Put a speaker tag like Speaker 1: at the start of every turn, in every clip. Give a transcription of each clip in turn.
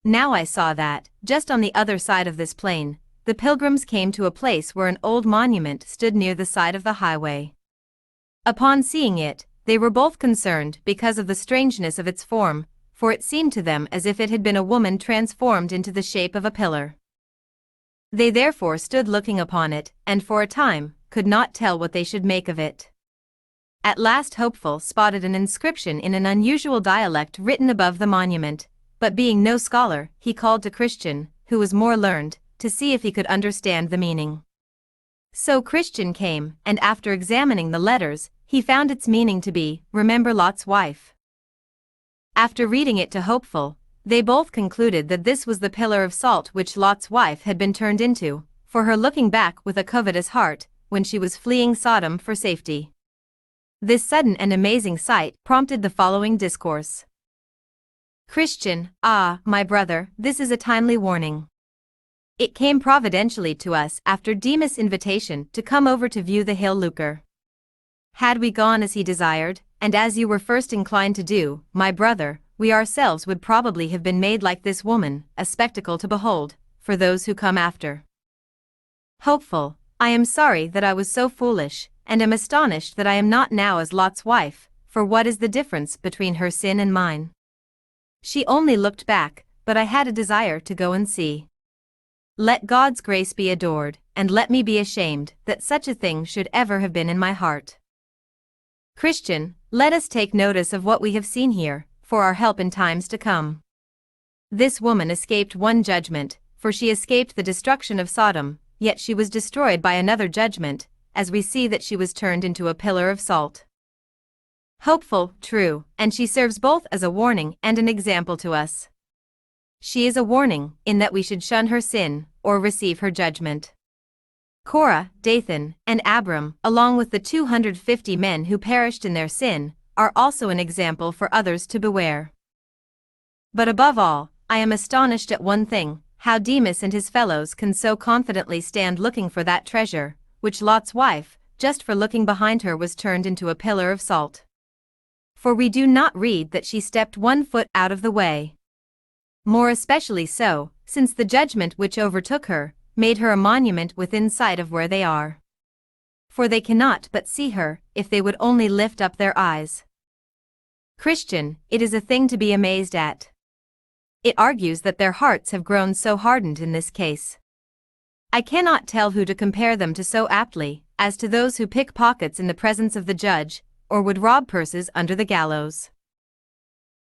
Speaker 1: Now I saw that, just on the other side of this plain, the pilgrims came to a place where an old monument stood near the side of the highway. Upon seeing it, they were both concerned because of the strangeness of its form, for it seemed to them as if it had been a woman transformed into the shape of a pillar. They therefore stood looking upon it, and for a time, could not tell what they should make of it. At last Hopeful spotted an inscription in an unusual dialect written above the monument, but being no scholar, he called to Christian, who was more learned, to see if he could understand the meaning. So Christian came, and after examining the letters, he found its meaning to be, "Remember Lot's wife." After reading it to Hopeful, they both concluded that this was the pillar of salt which Lot's wife had been turned into, for her looking back with a covetous heart, when she was fleeing Sodom for safety. This sudden and amazing sight prompted the following discourse. Christian, my brother, this is a timely warning. It came providentially to us after Demas' invitation to come over to view the hill lucre. Had we gone as he desired, and as you were first inclined to do, my brother, we ourselves would probably have been made like this woman, a spectacle to behold, for those who come after. Hopeful, I am sorry that I was so foolish, and am astonished that I am not now as Lot's wife, for what is the difference between her sin and mine? She only looked back, but I had a desire to go and see. Let God's grace be adored, and let me be ashamed that such a thing should ever have been in my heart. Christian, let us take notice of what we have seen here, for our help in times to come. This woman escaped one judgment, for she escaped the destruction of Sodom, yet she was destroyed by another judgment, as we see that she was turned into a pillar of salt. Hopeful, true, and she serves both as a warning and an example to us. She is a warning, in that we should shun her sin, or receive her judgment. Korah, Dathan, and Abram, along with the 250 men who perished in their sin, are also an example for others to beware. But above all, I am astonished at one thing, how Demas and his fellows can so confidently stand looking for that treasure, which Lot's wife, just for looking behind her, was turned into a pillar of salt. For we do not read that she stepped 1 foot out of the way. More especially so, since the judgment which overtook her, made her a monument within sight of where they are. For they cannot but see her, if they would only lift up their eyes. Christian, it is a thing to be amazed at. It argues that their hearts have grown so hardened in this case. I cannot tell who to compare them to so aptly, as to those who pick pockets in the presence of the judge, or would rob purses under the gallows.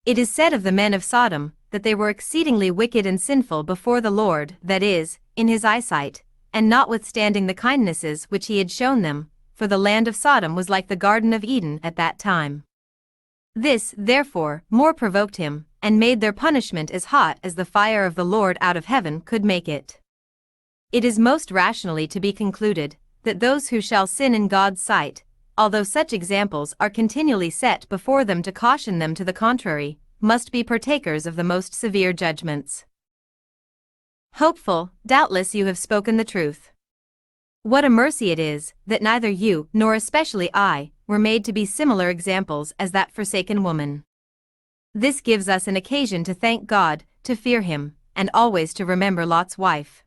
Speaker 1: It is said of the men of Sodom, that they were exceedingly wicked and sinful before the Lord, that is, in his eyesight, and notwithstanding the kindnesses which he had shown them, for the land of Sodom was like the Garden of Eden at that time. This, therefore, more provoked him, and made their punishment as hot as the fire of the Lord out of heaven could make it. It is most rationally to be concluded, that those who shall sin in God's sight, although such examples are continually set before them to caution them to the contrary, must be partakers of the most severe judgments. Hopeful, doubtless you have spoken the truth. What a mercy it is, that neither you, nor especially I, were made to be similar examples as that forsaken woman. This gives us an occasion to thank God, to fear him, and always to remember Lot's wife.